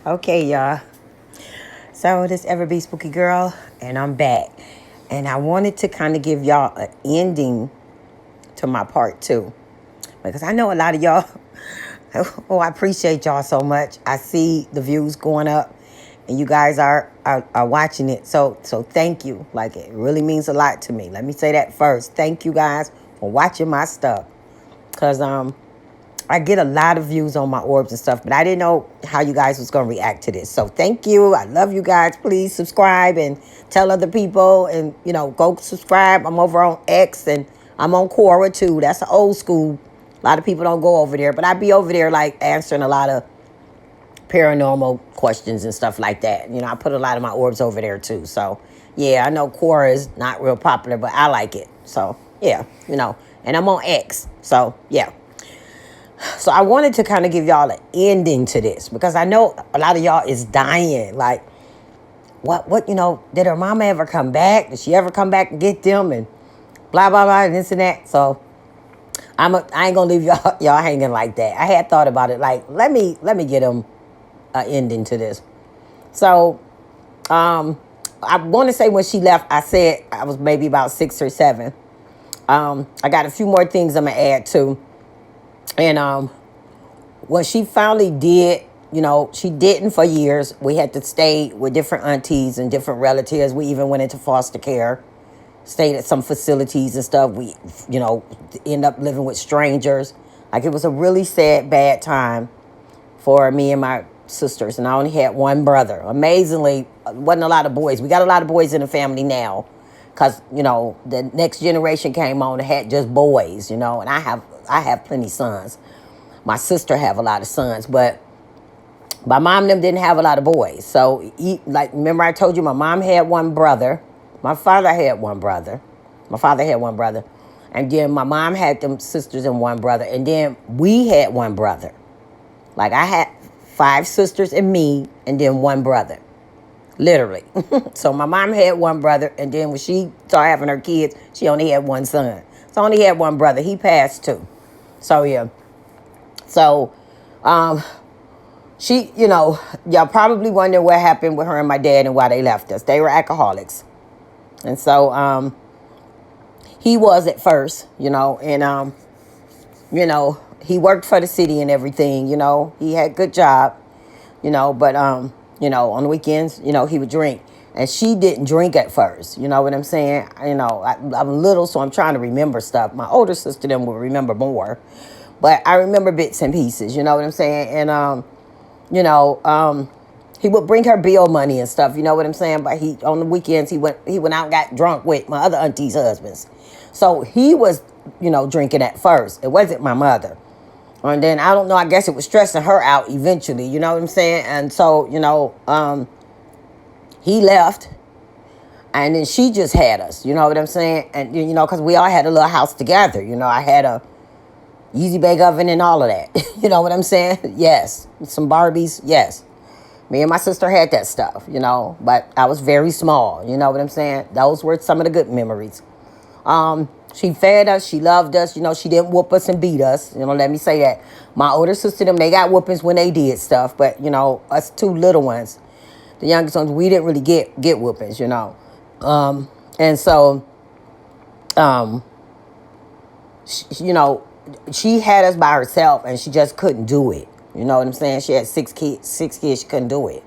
Okay, y'all. So this Ever Be Spooky Girl, and I'm back. And I wanted to kind of give y'all an ending to my part two. Because I know a lot of y'all, oh, I appreciate y'all so much. I see the views going up and you guys are watching it. So thank you. Like, it really means a lot to me. Let me say that first. Thank you guys for watching my stuff. Because I get a lot of views on my orbs and stuff, but I didn't know how you guys was going to react to this. So thank you. I love you guys. Please subscribe and tell other people, and, go subscribe. I'm over on X, and I'm on Quora too. That's an old school. A lot of people don't go over there, but I be over there like answering a lot of paranormal questions and stuff like that. I put a lot of my orbs over there too. So yeah, I know Quora is not real popular, but I like it. So yeah, and I'm on X. So yeah. So I wanted to kind of give y'all an ending to this, because I know a lot of y'all is dying. Like, what, did her mama ever come back? Did she ever come back and get them? And blah, blah, blah, and this and that. So I ain't gonna leave y'all hanging like that. I had thought about it. Like, let me get them an ending to this. So, I want to say when she left, I said I was maybe about 6 or 7. I got a few more things I'm gonna add to. And what she finally did, she didn't for years. We had to stay with different aunties and different relatives. We even went into foster care, stayed at some facilities and stuff. We, end up living with strangers. Like, it was a really sad, bad time for me and my sisters. And I only had one brother. Amazingly, wasn't a lot of boys. We got a lot of boys in the family now, because, the next generation came on and had just boys, and I have plenty of sons. My sister have a lot of sons, but my mom and them didn't have a lot of boys. So, remember I told you my mom had one brother. My father had one brother. My father had one brother. And then my mom had them sisters and one brother. And then we had one brother. Like, I had 5 sisters and me, and then one brother. Literally. So my mom had one brother, and then when she started having her kids, she only had one son. So I only had one brother. He passed too. So yeah. So she, y'all probably wonder what happened with her and my dad and why they left us. They were alcoholics. And so he was at first, and he worked for the city and everything, he had a good job, but on the weekends, he would drink. And she didn't drink at first, you know what I'm saying? I'm little, so I'm trying to remember stuff. My older sister then will remember more. But I remember bits and pieces, you know what I'm saying? And, he would bring her bill money and stuff, you know what I'm saying? But on the weekends, he went out and got drunk with my other auntie's husbands. So he was, drinking at first. It wasn't my mother. And then, I don't know, I guess it was stressing her out eventually, you know what I'm saying? And so, he left. And then she just had us, you know what I'm saying? And, because we all had a little house together. I had a Easy Bake Oven and all of that. You know what I'm saying? Yes. Some Barbies. Yes. Me and my sister had that stuff, but I was very small. You know what I'm saying? Those were some of the good memories. She fed us. She loved us. She didn't whoop us and beat us. Let me say that. My older sister, them, they got whoopings when they did stuff. But, us 2 little ones, the youngest ones, we didn't really get whoopings, And so, she had us by herself, and she just couldn't do it. You know what I'm saying? She had 6 kids. 6 kids, she couldn't do it.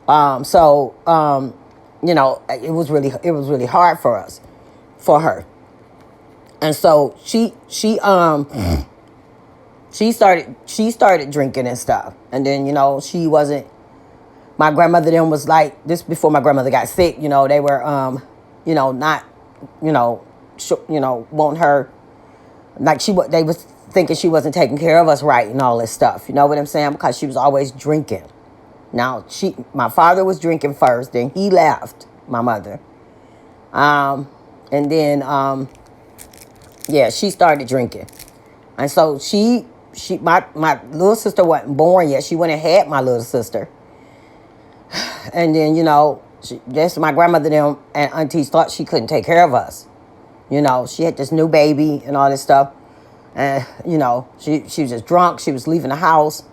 It was really hard for her. And so she started drinking and stuff. And then, she wasn't, my grandmother then was like, this before my grandmother got sick, they were, not, wanting her, like they was thinking she wasn't taking care of us right and all this stuff. You know what I'm saying? Because she was always drinking. Now, my father was drinking first, then he left my mother. And then, she started drinking. And so my little sister wasn't born yet. She went and had my little sister. And then, my grandmother them and aunties thought she couldn't take care of us. She had this new baby and all this stuff. And, she was just drunk. She was leaving the house.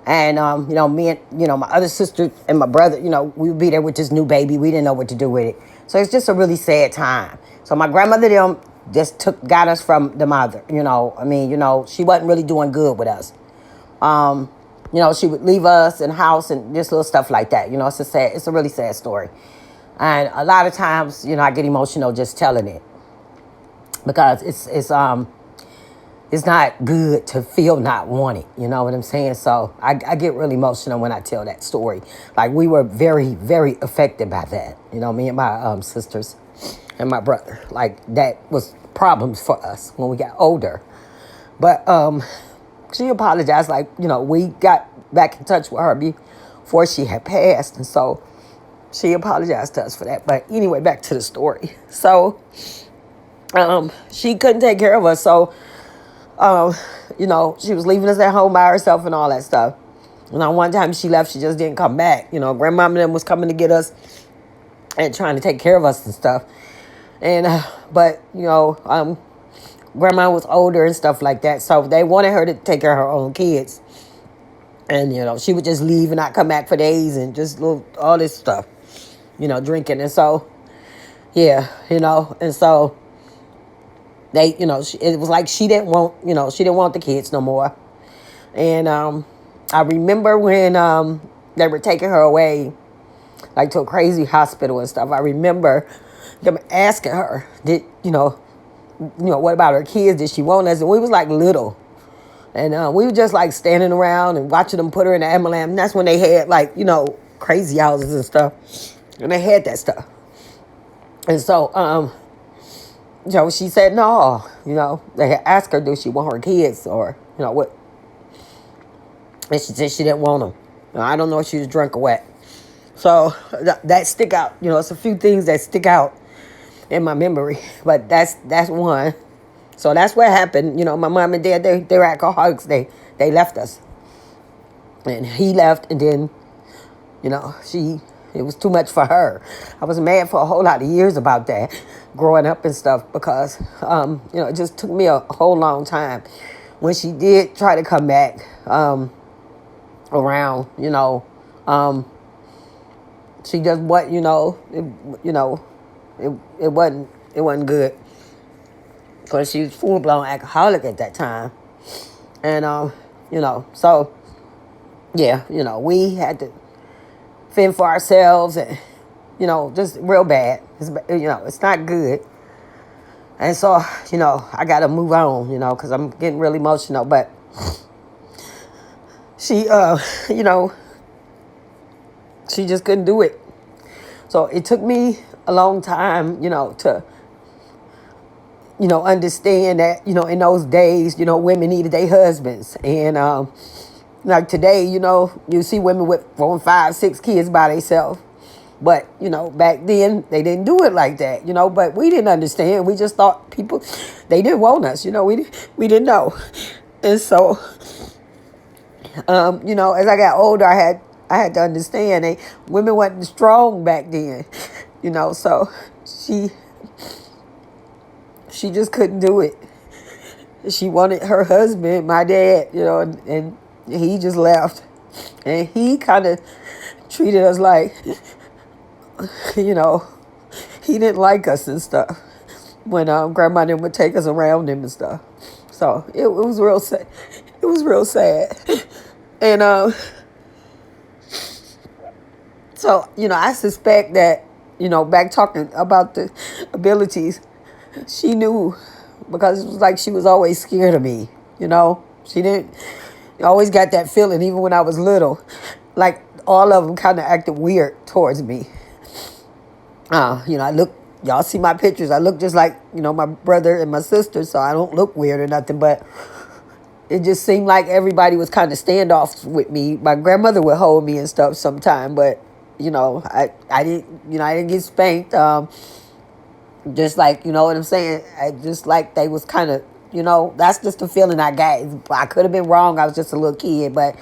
And, me and, my other sister and my brother, we would be there with this new baby. We didn't know what to do with it. So it's just a really sad time. So my grandmother, them, just got us from the mother, she wasn't really doing good with us. She would leave us in the house and just little stuff like that. It's a really sad story. And a lot of times, I get emotional just telling it because it's not good to feel not wanted. You know what I'm saying? So I get really emotional when I tell that story. Like, we were very, very affected by that. Me and my sisters and my brother. Like, that was problems for us when we got older. But she apologized. Like, we got back in touch with her before she had passed. And so she apologized to us for that. But anyway, back to the story. So she couldn't take care of us. So, she was leaving us at home by herself and all that stuff. And one time she left, she just didn't come back. Grandmama and them was coming to get us and trying to take care of us and stuff. And, but grandma was older and stuff like that. So they wanted her to take care of her own kids. And, she would just leave and not come back for days and just all this stuff, drinking. And so, yeah, and so they, it was like she didn't want the kids no more. And I remember when they were taking her away, like, to a crazy hospital and stuff. I remember them asking her, what about her kids? Did she want us? And we was like little. And we were just like standing around and watching them put her in the ambulance. And that's when they had crazy houses and stuff. And they had that stuff. And so, she said no. They had asked her, do she want her kids or, what? And she said she didn't want them. I don't know if she was drunk or what. So that stick out. It's a few things that stick out in my memory. But that's one. So that's what happened. My mom and dad, they were alcoholics. They left us. And he left, and then, it was too much for her. I was mad for a whole lot of years about that, growing up and stuff, because, it just took me a whole long time. When she did try to come back around, she just wasn't, it wasn't good. Because she was full-blown alcoholic at that time. And, so, yeah, we had to fend for ourselves and, just real bad. It's not good. And so, I got to move on, because I'm getting really emotional. But she, she just couldn't do it. So it took me a long time, to understand that, in those days, women needed their husbands. And like today, you see women with 4, 5, 6 kids by themselves. But, back then, they didn't do it like that, But we didn't understand. We just thought people, they didn't want us, we didn't know. And so, as I got older, I had to understand women wasn't strong back then, So she just couldn't do it. She wanted her husband, my dad, and he just left. And he kind of treated us like, he didn't like us and stuff. When grandma and them would take us around him and stuff. So it was real sad. It was real sad. And so, I suspect that, back talking about the abilities, she knew, because it was like she was always scared of me, She didn't, always got that feeling, even when I was little, like all of them kind of acted weird towards me. I look, y'all see my pictures, I look just like, my brother and my sister, so I don't look weird or nothing, but it just seemed like everybody was kind of standoff with me. My grandmother would hold me and stuff sometime, but, I didn't get spanked. Just like, what I'm saying? I just like they was kind of, that's just the feeling I got. I could have been wrong. I was just a little kid, but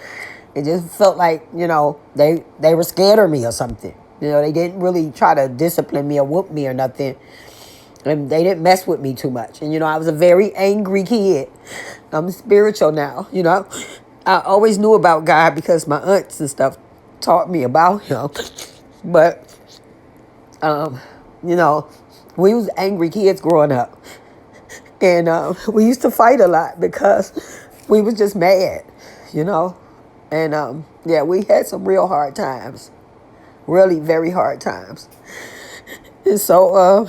it just felt like, they were scared of me or something. They didn't really try to discipline me or whoop me or nothing. And they didn't mess with me too much. And, I was a very angry kid. I'm spiritual now, I always knew about God because my aunts and stuff taught me about him. But, um, you know, we was angry kids growing up. And we used to fight a lot because we was just mad, you know. And, yeah, we had some real hard times. Really very hard times. And so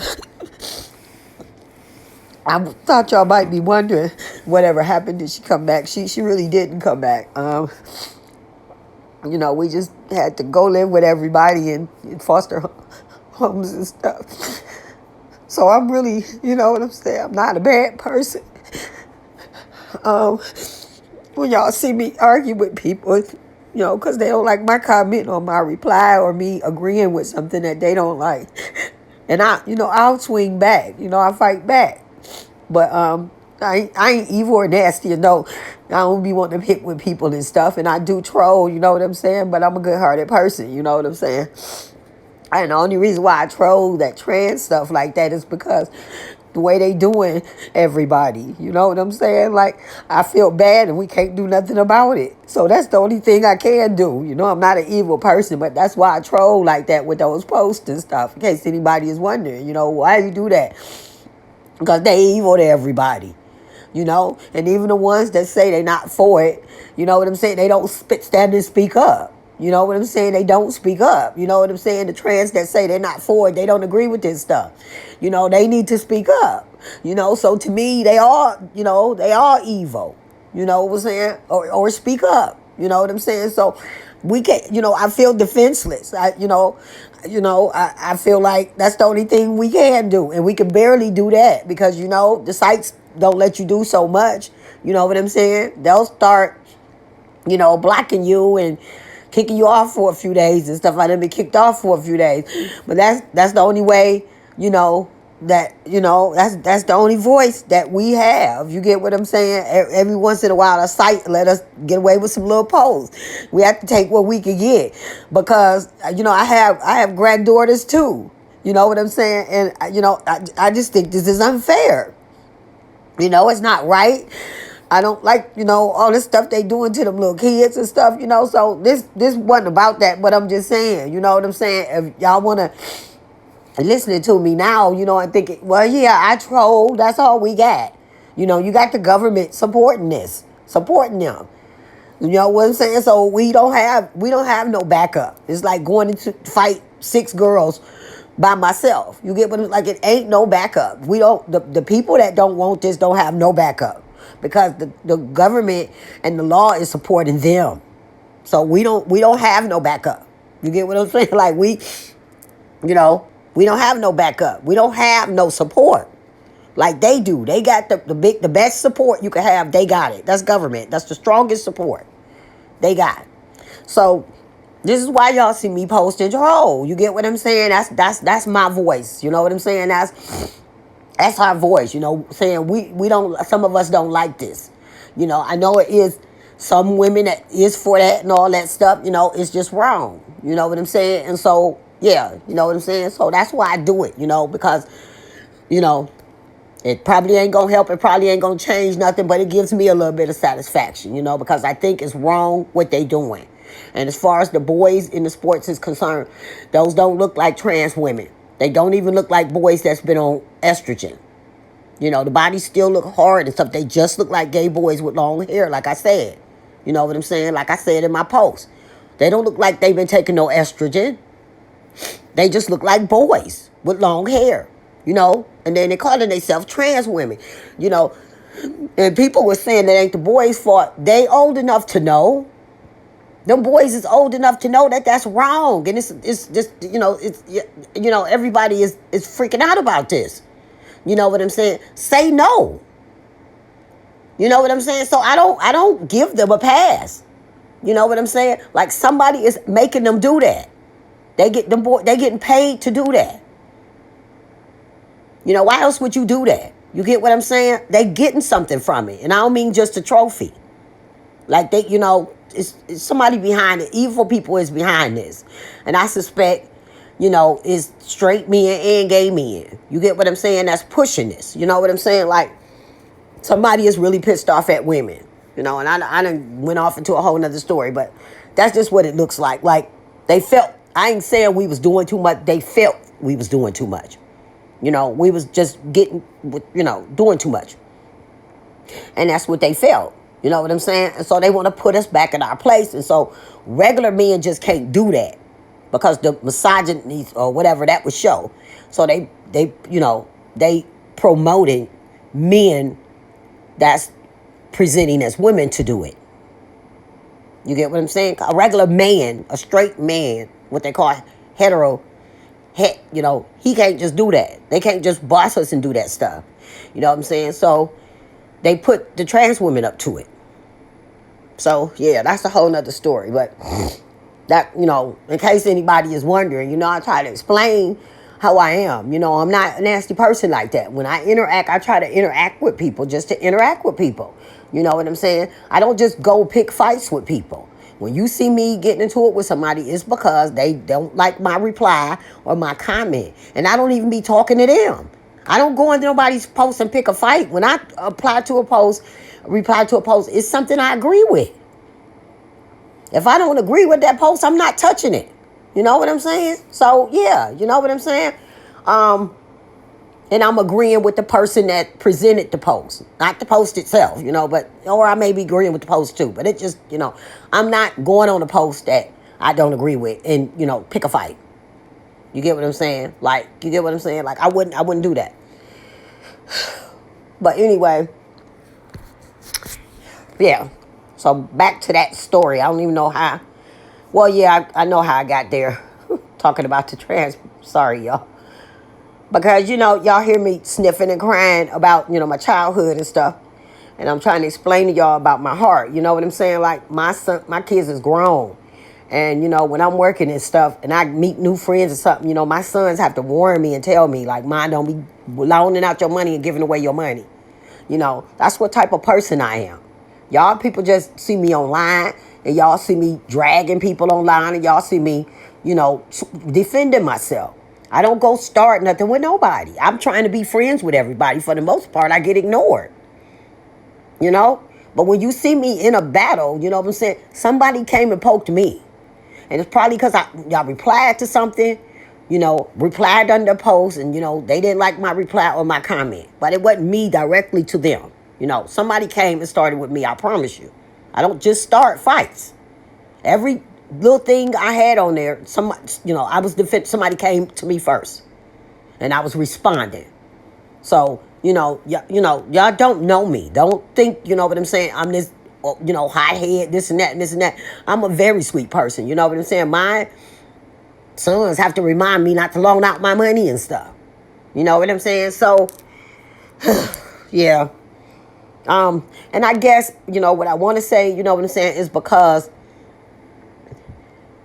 I thought y'all might be wondering whatever happened. Did she come back? She really didn't come back. You know, we just had to go live with everybody in foster homes and stuff. So I'm really, you know what I'm saying? I'm not a bad person. When y'all see me argue with people, you know, because they don't like my comment or my reply or me agreeing with something that they don't like. And I'll swing back. You know, I fight back. But I ain't evil or nasty, you know. I don't be wanting to pick with people and stuff. And I do troll, you know what I'm saying? But I'm a good-hearted person, you know what I'm saying? And the only reason why I troll that trans stuff like that is because the way they doing everybody, you know what I'm saying? Like, I feel bad and we can't do nothing about it. So that's the only thing I can do. You know, I'm not an evil person, but that's why I troll like that with those posts and stuff, in case anybody is wondering, you know, why you do that? Because they evil to everybody, you know? And even the ones that say they're not for it, you know what I'm saying? They don't stand and speak up. You know what I'm saying? They don't speak up. You know what I'm saying? The trans that say they're not for it, they don't agree with this stuff. You know, they need to speak up. You know, so to me, they are, you know, they are evil. You know what I'm saying? Or speak up. You know what I'm saying? So we can't, you know, I feel defenseless. I feel like that's the only thing we can do. And we can barely do that because, you know, the sites don't let you do so much. You know what I'm saying? They'll start, you know, blocking you and kicking you off for a few days and stuff. I done been kicked off for a few days. But that's the only way, you know, that's the only voice that we have. You get what I'm saying? Every once in a while, a site let us get away with some little posts. We have to take what we can get because, you know, I have granddaughters too. You know what I'm saying? And, you know, I just think this is unfair. You know, it's not right. I don't like, you know, all this stuff they doing to them little kids and stuff, you know. So this wasn't about that, but I'm just saying, you know what I'm saying? If y'all want to listening to me now, you know, and thinking, well, yeah, I troll. That's all we got. You know, you got the government supporting them. You know what I'm saying? So we don't have no backup. It's like going to fight 6 girls by myself. You get what I'm like? It ain't no backup. We don't. The people that don't want this don't have no backup because the government and the law is supporting them. So we don't have no backup. You get what I'm saying? Like you know. We don't have no backup. We don't have no support like they do. They got the best support you can have. They got it. That's government. That's the strongest support they got. So this is why y'all see me posting troll. You get what I'm saying? That's my voice. You know what I'm saying? That's our voice. You know, saying we don't. Some of us don't like this. You know, I know it is some women that is for that and all that stuff. You know, it's just wrong. You know what I'm saying? And so. Yeah, you know what I'm saying? So that's why I do it, you know, because, you know, it probably ain't going to help. It probably ain't going to change nothing, but it gives me a little bit of satisfaction, you know, because I think it's wrong what they doing. And as far as the boys in the sports is concerned, those don't look like trans women. They don't even look like boys that's been on estrogen. You know, the bodies still look hard and stuff. They just look like gay boys with long hair, like I said. You know what I'm saying? Like I said in my post. They don't look like they've been taking no estrogen. They just look like boys with long hair, you know, and then they're calling themselves trans women, you know. And people were saying that ain't the boys' fault. They old enough to know. Them boys is old enough to know that that's wrong. And it's just, you know, everybody is freaking out about this. You know what I'm saying? Say no. You know what I'm saying? So I don't give them a pass. You know what I'm saying? Like somebody is making them do that. They getting paid to do that. You know, why else would you do that? You get what I'm saying? They getting something from it. And I don't mean just a trophy. Like they, you know, it's somebody behind it. Evil people is behind this. And I suspect, you know, it's straight men and gay men. You get what I'm saying? That's pushing this. You know what I'm saying? Like somebody is really pissed off at women. And I done went off into a whole nother story, but that's just what it looks like. Like, they felt, I ain't saying we was doing too much. They felt we was doing too much. We was just doing too much. And that's what they felt. You know what I'm saying? And so they want to put us back in our place. And so regular men just can't do that because the misogyny or whatever that would show. So they promoting men that's presenting as women to do it. You get what I'm saying? A regular man, a straight man, what they call hetero, he can't just do that. They can't just boss us and do that stuff. You know what I'm saying? So they put the trans women up to it. So, yeah, that's a whole nother story. But that, in case anybody is wondering, I try to explain how I am. I'm not a nasty person like that. When I interact, I try to interact with people just to interact with people. You know what I'm saying? I don't just go pick fights with people. When you see me getting into it with somebody, it's because they don't like my reply or my comment. And I don't even be talking to them. I don't go into nobody's post and pick a fight. When I reply to a post, it's something I agree with. If I don't agree with that post, I'm not touching it. You know what I'm saying? So, yeah, you know what I'm saying? And I'm agreeing with the person that presented the post. Not the post itself, or I may be agreeing with the post too. But it just, I'm not going on a post that I don't agree with and, pick a fight. You get what I'm saying? Like, you get what I'm saying? Like, I wouldn't do that. But anyway, yeah. So back to that story. I don't even know how. Well, yeah, I know how I got there. Talking about the trans. Sorry, y'all. Because, y'all hear me sniffing and crying about, my childhood and stuff. And I'm trying to explain to y'all about my heart. You know what I'm saying? Like, my kids is grown. And, when I'm working and stuff and I meet new friends or something, my sons have to warn me and tell me, like, Mom, don't be loaning out your money and giving away your money. That's what type of person I am. Y'all people just see me online and y'all see me dragging people online and y'all see me, defending myself. I don't go start nothing with nobody. I'm trying to be friends with everybody. For the most part, I get ignored. But when you see me in a battle, you know what I'm saying? Somebody came and poked me. And it's probably because y'all replied to something, replied under a post and, they didn't like my reply or my comment. But it wasn't me directly to them. Somebody came and started with me, I promise you. I don't just start fights. Every little thing I had on there, I was somebody came to me first. And I was responding. So, y'all don't know me. Don't think, you know what I'm saying, I'm this, high head, this and that and this and that. I'm a very sweet person. You know what I'm saying? My sons have to remind me not to loan out my money and stuff. You know what I'm saying? So, yeah. And I guess, what I want to say, you know what I'm saying, is because,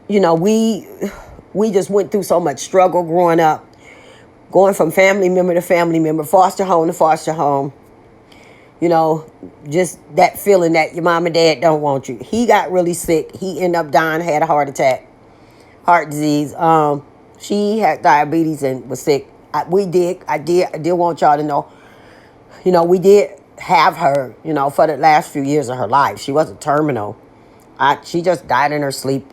we just went through so much struggle growing up, going from family member to family member, foster home to foster home. Just that feeling that your mom and dad don't want you. He got really sick. He ended up dying, had a heart attack, heart disease. She had diabetes and was sick. I did want y'all to know, we did have her, for the last few years of her life. She wasn't terminal. She just died in her sleep,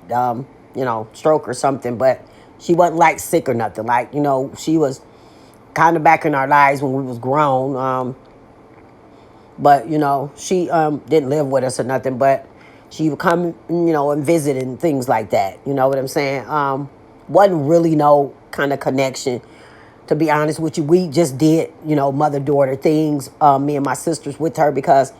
stroke or something, but she wasn't like sick or nothing. Like, she was kind of back in our lives when we was grown. But, she didn't live with us or nothing, but she would come, and visit and things like that. You know what I'm saying? Wasn't really no kind of connection. To be honest with you, we just did, mother-daughter things, me and my sisters with her, because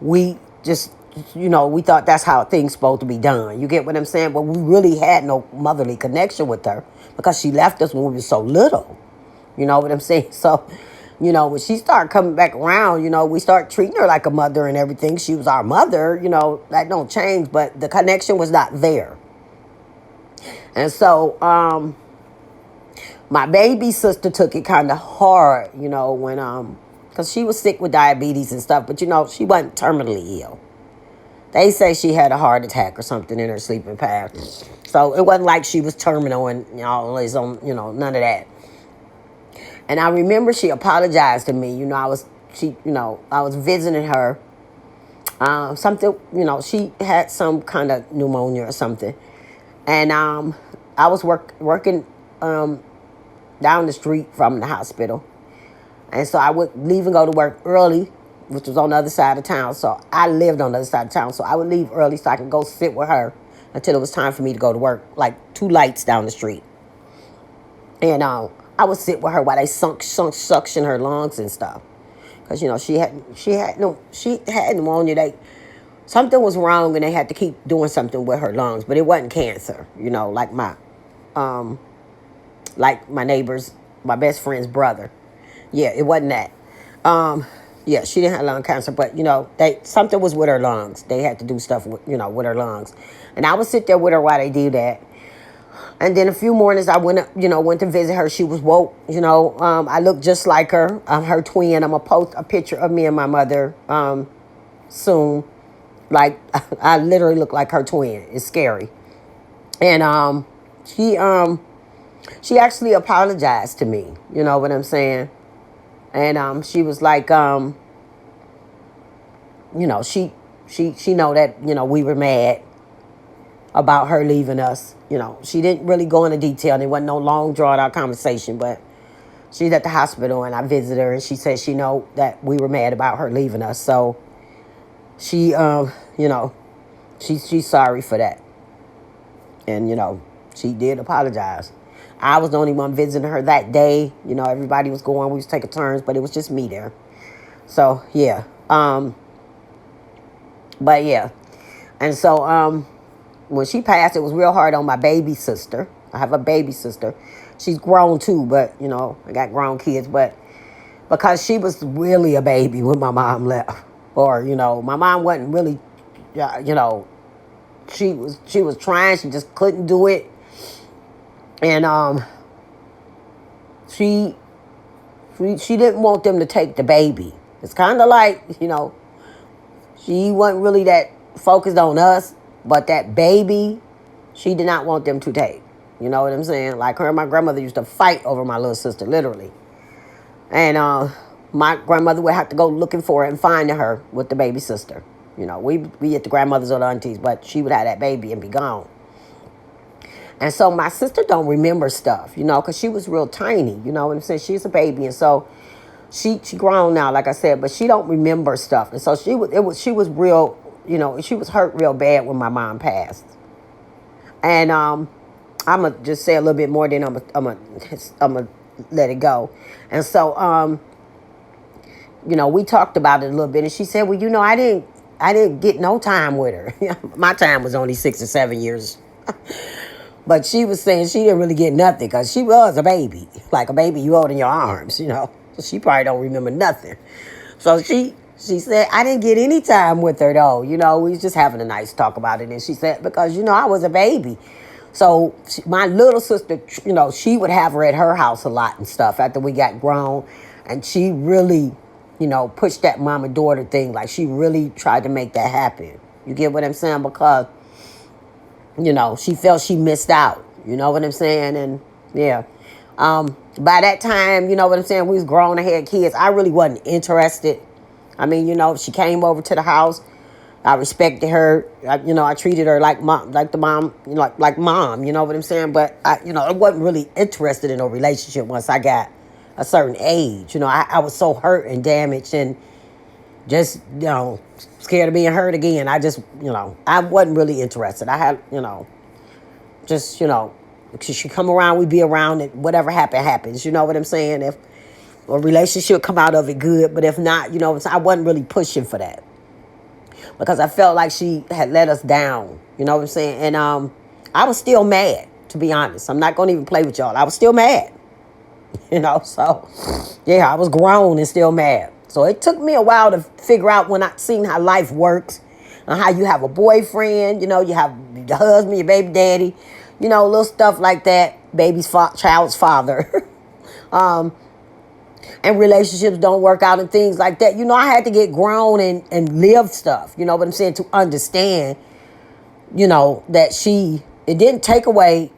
we just, we thought that's how things supposed to be done. You get what I'm saying? But we really had no motherly connection with her because she left us when we were so little. You know what I'm saying? So, when she started coming back around, we started treating her like a mother and everything. She was our mother, that don't change, but the connection was not there. And so, my baby sister took it kind of hard, when, because she was sick with diabetes and stuff, but, she wasn't terminally ill. They say she had a heart attack or something in her sleeping path. So it wasn't like she was terminal and, always on, none of that. And I remember she apologized to me. I was visiting her Something, she had some kind of pneumonia or something. And I was working down the street from the hospital. And so I would leave and go to work early, which was on the other side of town. So I lived on the other side of town. So I would leave early so I could go sit with her until it was time for me to go to work, like 2 lights down the street. And I would sit with her while they suction her lungs and stuff. Because, she had pneumonia. Something was wrong and they had to keep doing something with her lungs. But it wasn't cancer, like my neighbor's, my best friend's brother. Yeah, it wasn't that. Yeah, she didn't have lung cancer, but something was with her lungs. They had to do stuff with her lungs, and I would sit there with her while they did that. And then a few mornings I went to visit her. She was woke. I looked just like her. I'm her twin. I'm gonna post a picture of me and my mother soon. Like I literally look like her twin. It's scary. And she actually apologized to me. You know what I'm saying? And she was like, she know that we were mad about her leaving us. She didn't really go into detail. There wasn't no long drawn out conversation, but she's at the hospital and I visited her and she said she know that we were mad about her leaving us. So she, she's sorry for that. And, she did apologize. I was the only one visiting her that day. Everybody was going. We was taking turns, but it was just me there. So, yeah. But, yeah. And so, when she passed, it was real hard on my baby sister. I have a baby sister. She's grown, too, but, I got grown kids. But because she was really a baby when my mom left. Or, my mom wasn't really, she was trying. She just couldn't do it. And she didn't want them to take the baby. It's kind of like, she wasn't really that focused on us, but that baby, she did not want them to take. You know what I'm saying? Like her and my grandmother used to fight over my little sister, literally. And my grandmother would have to go looking for her and finding her with the baby sister. We at the grandmothers or the aunties, but she would have that baby and be gone. And so my sister don't remember stuff, because she was real tiny, you know what I'm saying? She's a baby, and so she grown now, like I said, but she don't remember stuff. And so she was real, she was hurt real bad when my mom passed. And I'm gonna just say a little bit more, then I'm gonna let it go. And so we talked about it a little bit, and she said, well, I didn't get no time with her. My time was only 6 or 7 years. But she was saying she didn't really get nothing because she was a baby. Like a baby you hold in your arms, So she probably don't remember nothing. So she said, I didn't get any time with her, though. We was just having a nice talk about it. And she said, because, I was a baby. So my little sister, she would have her at her house a lot and stuff after we got grown. And she really, pushed that mama-daughter thing. Like, she really tried to make that happen. You get what I'm saying? Because she felt she missed out. You know what I'm saying? And, yeah. By that time, you know what I'm saying, we was grown and had kids. I really wasn't interested. I mean, she came over to the house. I respected her. I treated her like mom, like mom, you know what I'm saying? But, I wasn't really interested in a relationship once I got a certain age. I was so hurt and damaged and just, scared of being hurt again. I just, I wasn't really interested. I had, just, she come around, we be around it. Whatever happens. You know what I'm saying? If a relationship come out of it, good. But if not, I wasn't really pushing for that. Because I felt like she had let us down. You know what I'm saying? And I was still mad, to be honest. I'm not going to even play with y'all. I was still mad. So, yeah, I was grown and still mad. So it took me a while to figure out when I seen how life works and how you have a boyfriend, you have your husband, your baby daddy, little stuff like that, child's father. And relationships don't work out and things like that. I had to get grown and live stuff, you know what I'm saying, to understand, that it didn't take away,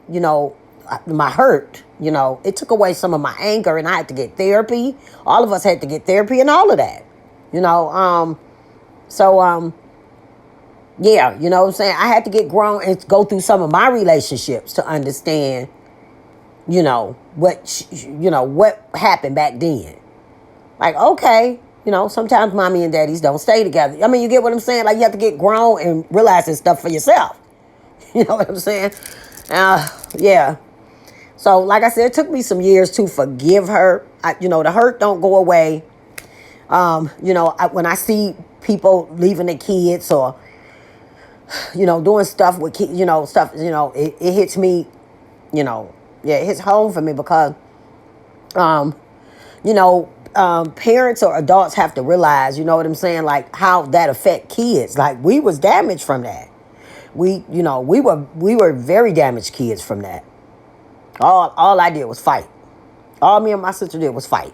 my hurt. It took away some of my anger and I had to get therapy. All of us had to get therapy and all of that, So Yeah, you know what I'm saying? I had to get grown and go through some of my relationships to understand, what happened back then. Like, okay, sometimes mommy and daddies don't stay together. I mean, you get what I'm saying? Like, you have to get grown and realize this stuff for yourself. You know what I'm saying? Yeah. So, like I said, it took me some years to forgive her. The hurt don't go away. When I see people leaving their kids or, doing stuff with kids, it hits me, it hits home for me because, um, parents or adults have to realize, you know what I'm saying, like how that affect kids. Like we was damaged from that. We were very damaged kids from that. All I did was fight. All me and my sister did was fight.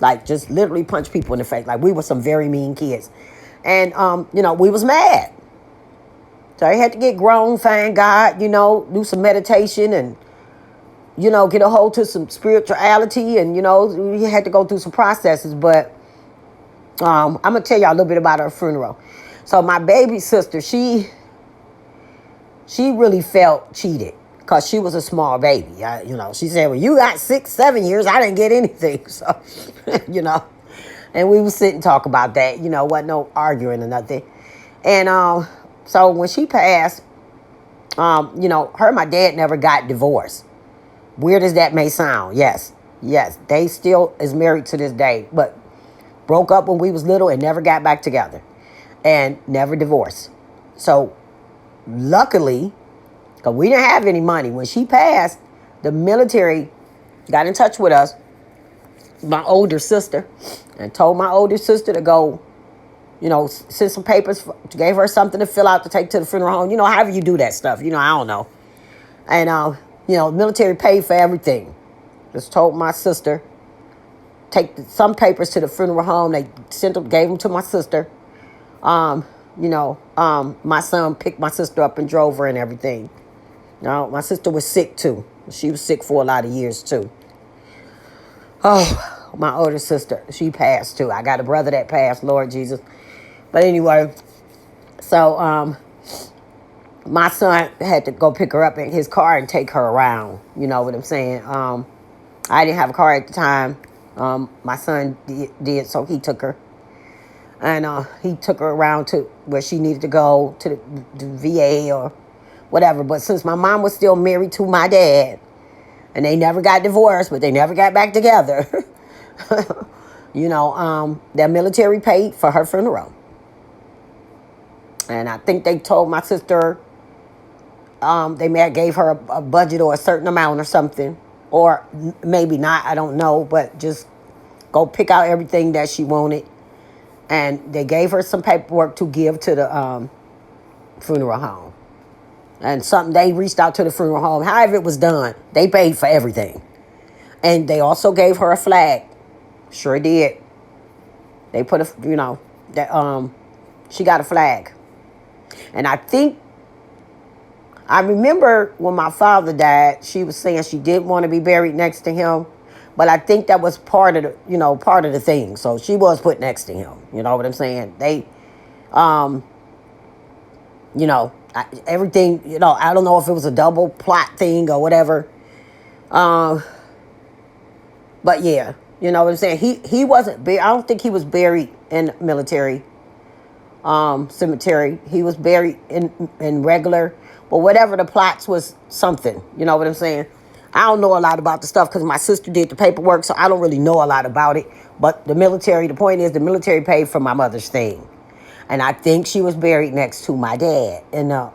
Like just literally punch people in the face. Like we were some very mean kids. And we was mad. So I had to get grown, find God, do some meditation and get a hold to some spirituality and, we had to go through some processes. But I'm going to tell y'all a little bit about her funeral. So my baby sister, she really felt cheated because she was a small baby. She said, well, you got 6, 7 years. I didn't get anything. So, and we would sit and talk about that. Wasn't no arguing or nothing. And so when she passed, her and my dad never got divorced. Weird as that may sound, yes, they still is married to this day, but broke up when we was little and never got back together, and never divorced. So, luckily, because we didn't have any money when she passed, the military got in touch with us, my older sister, and told my older sister to go, send some papers, gave her something to fill out to take to the funeral home. However you do that stuff, I don't know, and the military paid for everything. Just told my sister, take some papers to the funeral home. They gave them to my sister. My son picked my sister up and drove her and everything. My sister was sick too. She was sick for a lot of years too. Oh, my older sister, she passed too. I got a brother that passed, Lord Jesus. But anyway, so, my son had to go pick her up in his car and take her around. You know what I'm saying? I didn't have a car at the time. My son did, so he took her. And he took her around to where she needed to go, to the VA or whatever. But since my mom was still married to my dad, and they never got divorced, but they never got back together, the military paid for her funeral. And I think they told my sister, they may have gave her a budget or a certain amount or something, or maybe not, I don't know, but just go pick out everything that she wanted. And they gave her some paperwork to give to the funeral home. And they reached out to the funeral home. However it was done, they paid for everything. And they also gave her a flag. Sure did. They put she got a flag. And I remember when my father died, she was saying she didn't want to be buried next to him. But I think that was part of the thing. So she was put next to him. You know what I'm saying? They, everything, I don't know if it was a double plot thing or whatever. But yeah, you know what I'm saying? He wasn't, I don't think he was buried in military cemetery. He was buried in regular, but whatever the plots was something. You know what I'm saying? I don't know a lot about the stuff because my sister did the paperwork, so I don't really know a lot about it. But the point is the military paid for my mother's thing. And I think she was buried next to my dad in our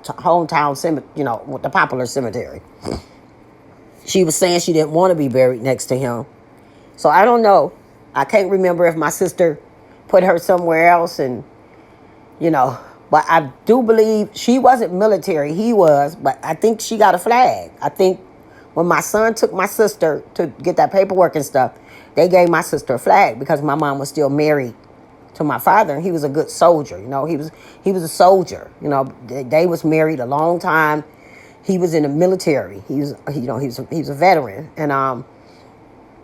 hometown cemetery, the popular cemetery. She was saying she didn't want to be buried next to him. So I don't know. I can't remember if my sister put her somewhere else and, but I do believe she wasn't military. He was, but I think she got a flag. I think when my son took my sister to get that paperwork and stuff, they gave my sister a flag because my mom was still married to my father, and he was a good soldier. He was a soldier. They was married a long time. He was in the military. He was a veteran, and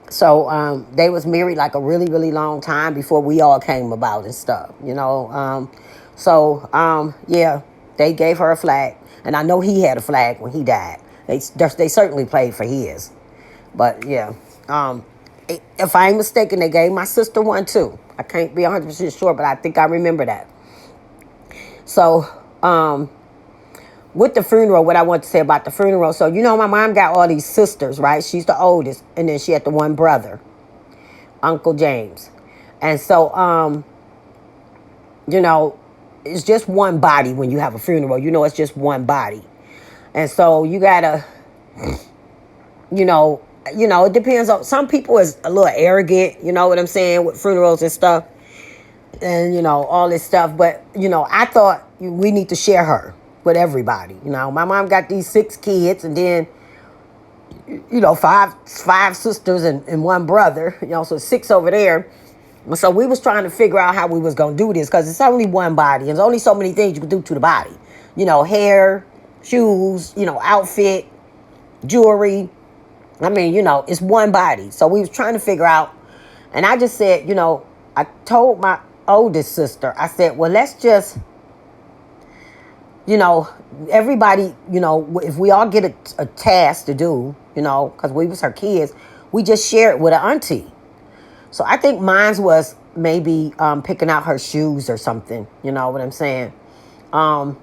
so they was married like a really, really long time before we all came about and stuff. So, yeah, they gave her a flag. And I know he had a flag when he died. They certainly played for his. But, yeah. If I ain't mistaken, they gave my sister one, too. I can't be 100% sure, but I think I remember that. So, with the funeral, what I want to say about the funeral. So, my mom got all these sisters, right? She's the oldest. And then she had the one brother, Uncle James. And so, it's just one body when you have a funeral. It's just one body. And so you gotta, it depends on, some people is a little arrogant, you know what I'm saying, with funerals and stuff. And, all this stuff. But, I thought we need to share her with everybody. My mom got these 6 kids and then, five sisters and one brother, so 6 over there. So we was trying to figure out how we was going to do this because it's only one body. And there's only so many things you can do to the body. Hair, shoes, outfit, jewelry. I mean, it's one body. So we was trying to figure out. And I just said, I told my oldest sister, I said, well, let's just, everybody, if we all get a task to do, because we was her kids, we just share it with an auntie. So I think mine was maybe picking out her shoes or something. You know what I'm saying? To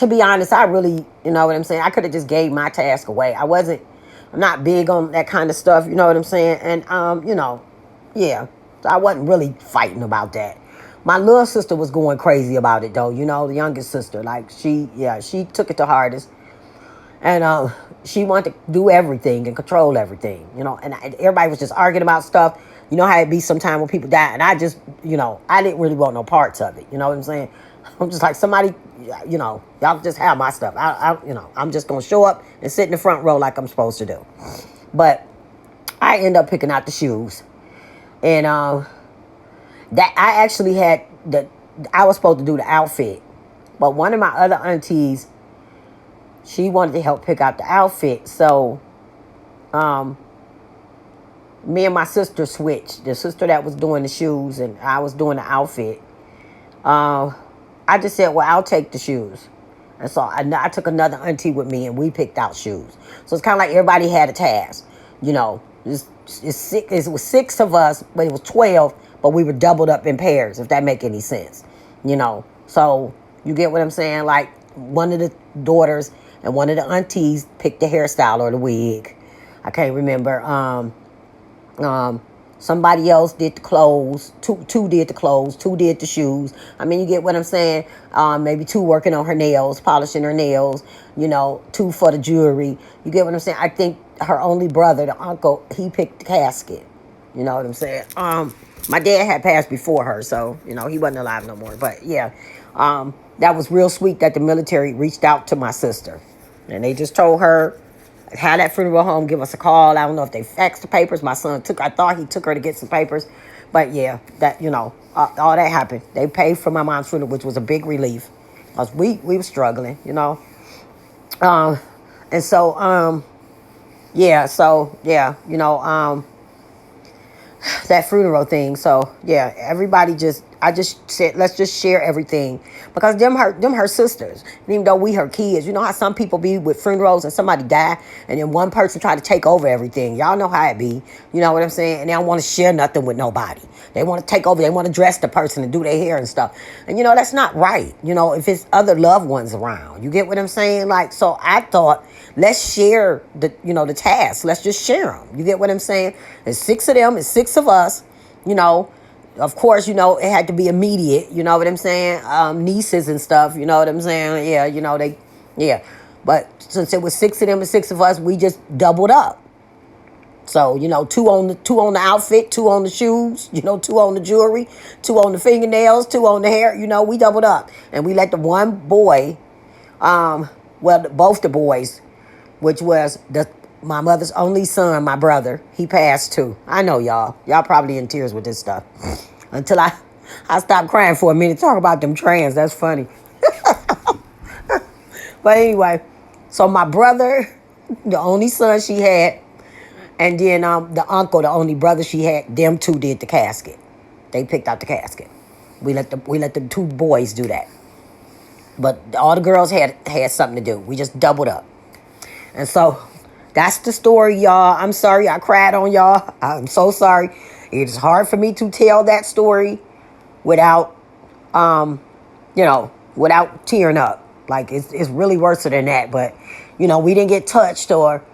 be honest, I really, you know what I'm saying? I could have just gave my task away. I'm not big on that kind of stuff. You know what I'm saying? And, yeah. So I wasn't really fighting about that. My little sister was going crazy about it, though. The youngest sister. Like, she took it the hardest. And she wanted to do everything and control everything, and everybody was just arguing about stuff. You know how it be sometimes when people die. And I just, I didn't really want no parts of it. You know what I'm saying? I'm just like, somebody, y'all just have my stuff. I'm just going to show up and sit in the front row like I'm supposed to do. But I end up picking out the shoes. And that I actually had, I was supposed to do the outfit. But one of my other aunties, she wanted to help pick out the outfit. So, me and my sister switched. The sister that was doing the shoes and I was doing the outfit. I just said, well, I'll take the shoes. And so I took another auntie with me and we picked out shoes. So it's kind of like everybody had a task. It was 6 of us, but it was 12, but we were doubled up in pairs, if that make any sense. So you get what I'm saying? Like, one of the daughters and one of the aunties picked the hairstyle or the wig. I can't remember. Somebody else did the clothes. Two did the clothes. 2 did the shoes. I mean, you get what I'm saying? Maybe 2 working on her nails, polishing her nails. 2 for the jewelry. You get what I'm saying? I think her only brother, the uncle, he picked the casket. You know what I'm saying? My dad had passed before her, so, he wasn't alive no more. But, yeah, that was real sweet that the military reached out to my sister. And they just told her, have that funeral home give us a call. I don't know if they faxed the papers. My son I thought he took her to get some papers. But, yeah, that, all that happened. They paid for my mom's funeral, which was a big relief. Because we were struggling, And so, that funeral thing. So yeah, I just said, let's just share everything because them her sisters. And even though we her kids, you know how some people be with funerals and somebody die and then one person try to take over everything. Y'all know how it be. You know what I'm saying? And they don't want to share nothing with nobody. They want to take over. They want to dress the person and do their hair and stuff. And that's not right. If it's other loved ones around, you get what I'm saying? Like, so I thought, let's share the tasks. Let's just share them. You get what I'm saying? There's 6 of them. It's 6 of us. Of course, it had to be immediate. You know what I'm saying? Nieces and stuff. You know what I'm saying? Yeah, But since it was 6 of them and 6 of us, we just doubled up. So, 2 on the outfit, 2 on the shoes, 2 on the jewelry, 2 on the fingernails, 2 on the hair. We doubled up. And we let the one boy, both the boys, which was my mother's only son, my brother. He passed too. I know y'all. Y'all probably in tears with this stuff. Until I stopped crying for a minute. Talk about them trans. That's funny. But anyway, so my brother, the only son she had, and then the uncle, the only brother she had, them 2 did the casket. They picked out the casket. We let the two boys do that. But all the girls had something to do. We just doubled up. And so that's the story, y'all. I'm sorry I cried on y'all. I'm so sorry. It is hard for me to tell that story without without tearing up. Like it's really worse than that. But, we didn't get touched or,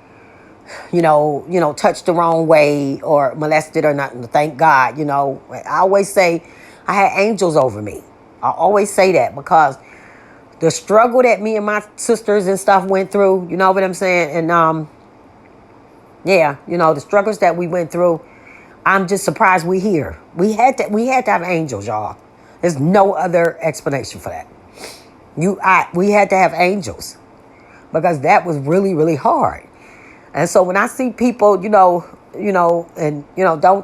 touched the wrong way or molested or nothing. Thank God. I always say I had angels over me. I always say that because the struggle that me and my sisters and stuff went through, you know what I'm saying? And the struggles that we went through, I'm just surprised we here. We had to have angels, y'all. There's no other explanation for that. We had to have angels because that was really, really hard. And so when I see people, don't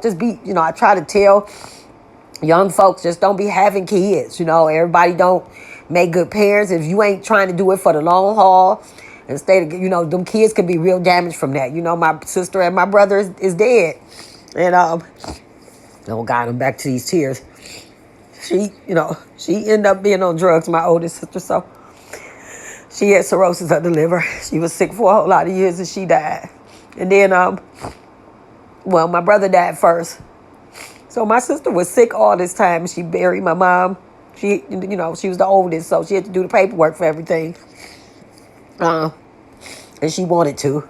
just be, I try to tell young folks, just don't be having kids. Everybody don't make good parents. If you ain't trying to do it for the long haul, instead of, them kids can be real damaged from that. My sister and my brother is dead. And, oh God, I'm back to these tears. She ended up being on drugs, my oldest sister. So she had cirrhosis of the liver. She was sick for a whole lot of years and she died. And then, my brother died first. So my sister was sick all this time. She buried my mom. She was the oldest, so she had to do the paperwork for everything. And she wanted to.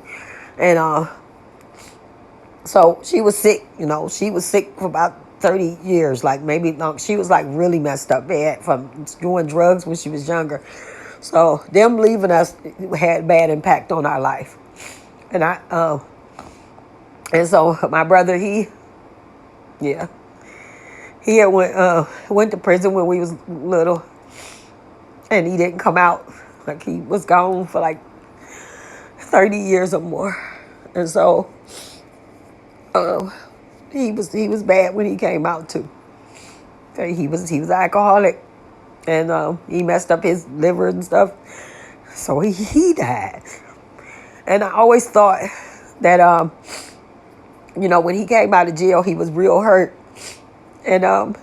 And so she was sick, she was sick for about 30 years, like maybe no, she was like really messed up bad from doing drugs when she was younger. So them leaving us had bad impact on our life. And and so my brother, he had went to prison when we was little, and he didn't come out. Like he was gone for like 30 years or more. And so he was bad when he came out too. He was alcoholic, and he messed up his liver and stuff. So he died. And I always thought that when he came out of jail, he was real hurt. And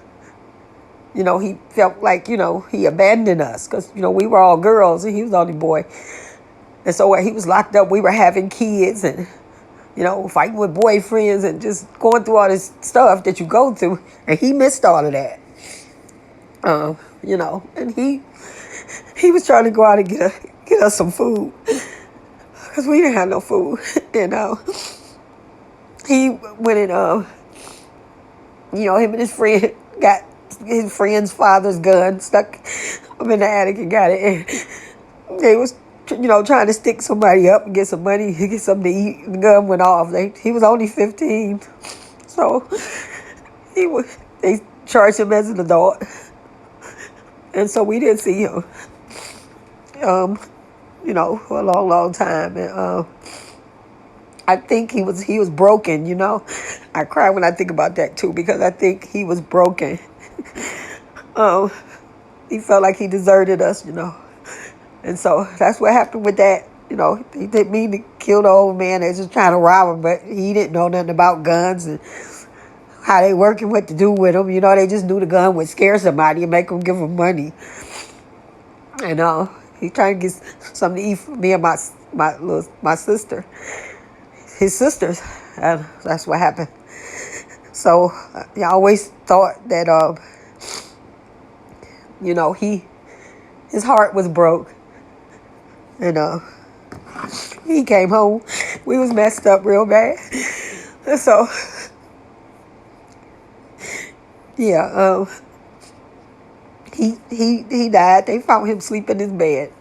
he felt like, he abandoned us because, we were all girls and he was the only boy. And so when he was locked up, we were having kids and, fighting with boyfriends and just going through all this stuff that you go through. And he missed all of that. And he was trying to go out and get us some food because we didn't have no food. And he went and, him and his friend got his friend's father's gun, stuck up in the attic and got it. And they was, trying to stick somebody up and get some money, get something to eat. The gun went off. He was only 15. So they charged him as an adult. And so we didn't see him, for a long, long time. And I think he was broken, I cry when I think about that too, because I think he was broken. He felt like he deserted us, And so that's what happened with that. He didn't mean to kill the old man. They was just trying to rob him, but he didn't know nothing about guns and how they work and what to do with them. They just knew the gun would scare somebody and make them give them money. And he tried to get something to eat for me and my sister. His sisters. And that's what happened. So I always thought that, his heart was broke. And he came home. We was messed up real bad. And so, yeah, he died. They found him sleeping in his bed.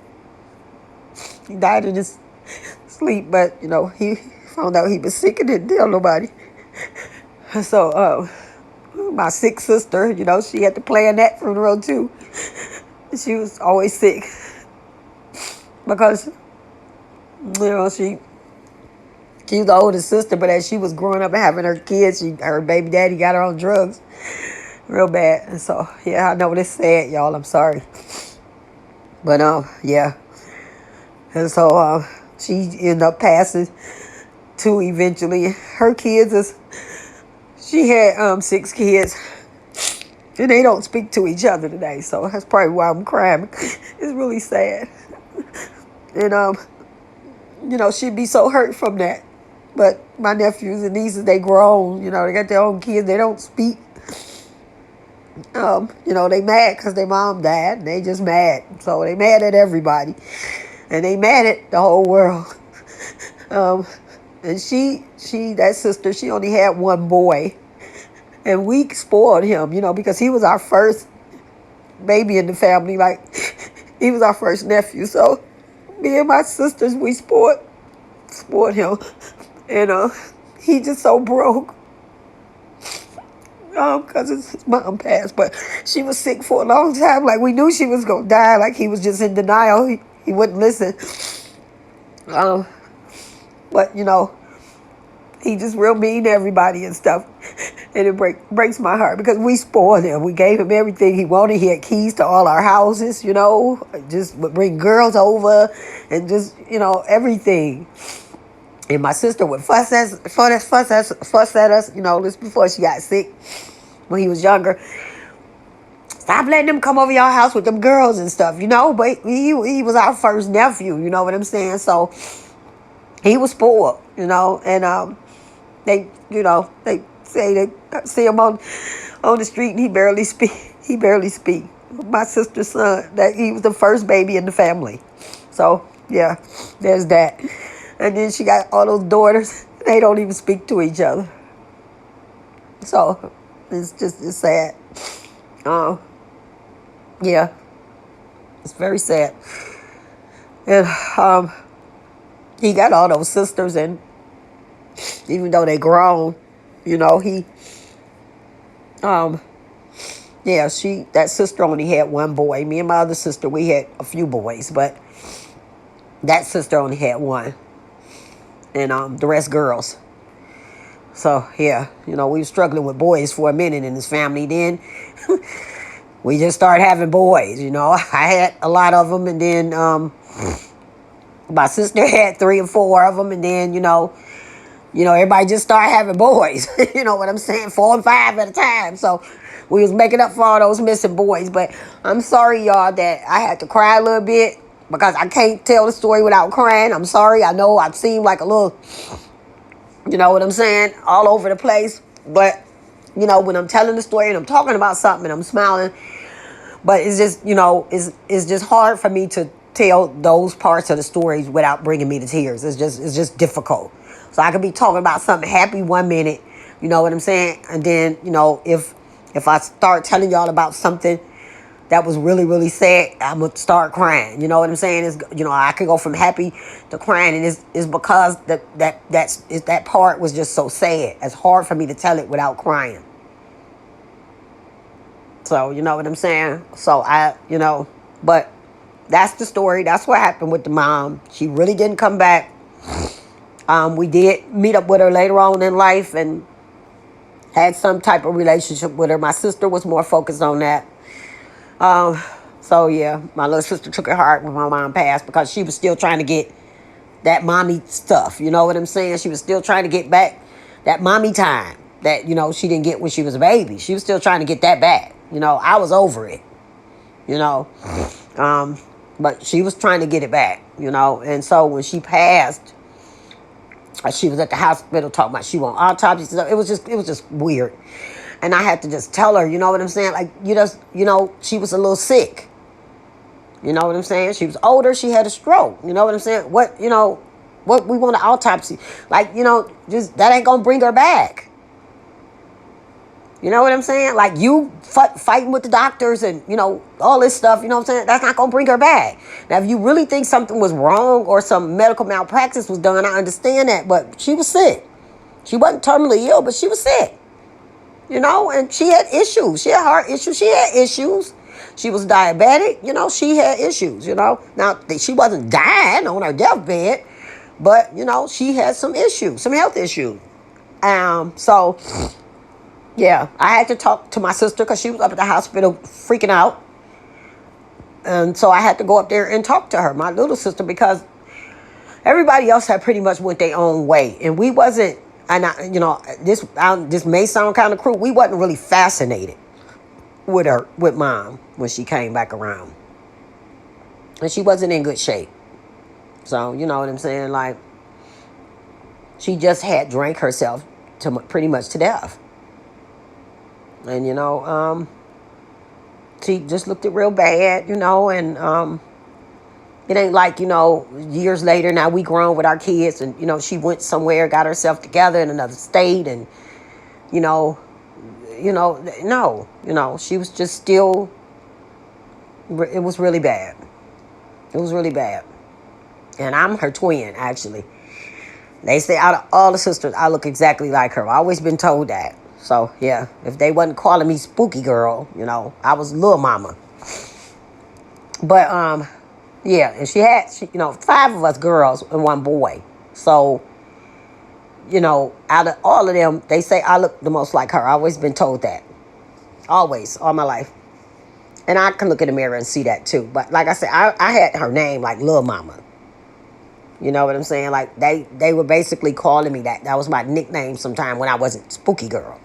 He died in his sleep, but, he found out he was sick and didn't tell nobody. So, my sick sister, she had to plan that funeral too. She was always sick because, she was the oldest sister, but as she was growing up and having her kids, her baby daddy got her on drugs real bad. And so, yeah, I know it's sad, y'all. I'm sorry. But, yeah. And so, she ended up passing too eventually. Her kids she had 6 kids. And they don't speak to each other today, so that's probably why I'm crying. It's really sad. And she'd be so hurt from that. But my nephews and nieces, they grown, they got their own kids, they don't speak. They mad because their mom died, and they just mad. So they mad at everybody. And they mad at the whole world. And that sister, she only had one boy. And we spoiled him, because he was our first baby in the family. Like, he was our first nephew. So me and my sisters, we spoiled him. And he just so broke. Because his mom passed. But she was sick for a long time. Like, we knew she was going to die. Like, he was just in denial. He wouldn't listen. But, he just real mean to everybody and stuff. And it breaks my heart because we spoiled him. We gave him everything he wanted. He had keys to all our houses, just would bring girls over and just, everything. And my sister would fuss at us, this before she got sick when he was younger. Stop letting them come over your house with them girls and stuff, But he was our first nephew, you know what I'm saying? So he was spoiled, and they say they see him on the street and he barely speak. My sister's son, that he was the first baby in the family. So yeah, there's that. And then she got all those daughters. They don't even speak to each other. So it's sad. Yeah, it's very sad. And he got all those sisters, and even though they grown, that sister only had one boy. Me and my other sister, we had a few boys, but that sister only had one. And the rest girls. So, yeah, we were struggling with boys for a minute in this family. Then we just started having boys, I had a lot of them, and then my sister had 3 or 4 of them, and then, everybody just started having boys. You know what I'm saying? 4 and 5 at a time. So we was making up for all those missing boys. But I'm sorry, y'all, that I had to cry a little bit because I can't tell the story without crying. I'm sorry. I know I seem like a little, you know what I'm saying, all over the place. But, when I'm telling the story and I'm talking about something and I'm smiling, but it's just, it's just hard for me to tell those parts of the stories without bringing me to tears. It's just difficult. So I could be talking about something happy one minute, you know what I'm saying? And then, if I start telling y'all about something that was really, really sad, I'm going to start crying. You know what I'm saying? It's, I could go from happy to crying, and it's because that part was just so sad. It's hard for me to tell it without crying. So, you know what I'm saying? So but that's the story. That's what happened with the mom. She really didn't come back. We did meet up with her later on in life and had some type of relationship with her. My sister was more focused on that. So yeah, my little sister took it hard when my mom passed because she was still trying to get that mommy stuff. You know what I'm saying? She was still trying to get back that mommy time that, she didn't get when she was a baby. She was still trying to get that back. I was over it, but she was trying to get it back, and so when she passed, she was at the hospital talking about she want autopsies and stuff. It was just weird. And I had to just tell her, you know what I'm saying? Like, she was a little sick. You know what I'm saying? She was older. She had a stroke. You know what I'm saying? What we want an autopsy. Like, just that ain't going to bring her back. You know what I'm saying? Like, you fighting with the doctors and, all this stuff, you know what I'm saying? That's not going to bring her back. Now, if you really think something was wrong or some medical malpractice was done, I understand that. But she was sick. She wasn't terminally ill, but she was sick. And she had issues. She had heart issues. She had issues. She was diabetic. She had issues, Now, she wasn't dying on her deathbed, but, she had some issues, some health issues. So, yeah, I had to talk to my sister because she was up at the hospital freaking out. And so I had to go up there and talk to her, my little sister, because everybody else had pretty much went their own way. And we wasn't, and this may sound kind of cruel, we wasn't really fascinated with mom when she came back around. And she wasn't in good shape. So, you know what I'm saying? Like, she just had drank herself to pretty much to death. And, she just looked it real bad, and it ain't like, years later, now we grown with our kids and, she went somewhere, got herself together in another state and, no, she was just still, it was really bad. It was really bad. And I'm her twin, actually. They say out of all the sisters, I look exactly like her. I've always been told that. So, yeah, if they wasn't calling me Spooky Girl, I was Lil Mama. But, yeah, and she had, 5 of us girls and 1 boy. So, out of all of them, they say I look the most like her. I've always been told that. Always, all my life. And I can look in the mirror and see that too. But like I said, I had her name like Lil Mama. You know what I'm saying? Like, they were basically calling me that. That was my nickname sometime when I wasn't Spooky Girl.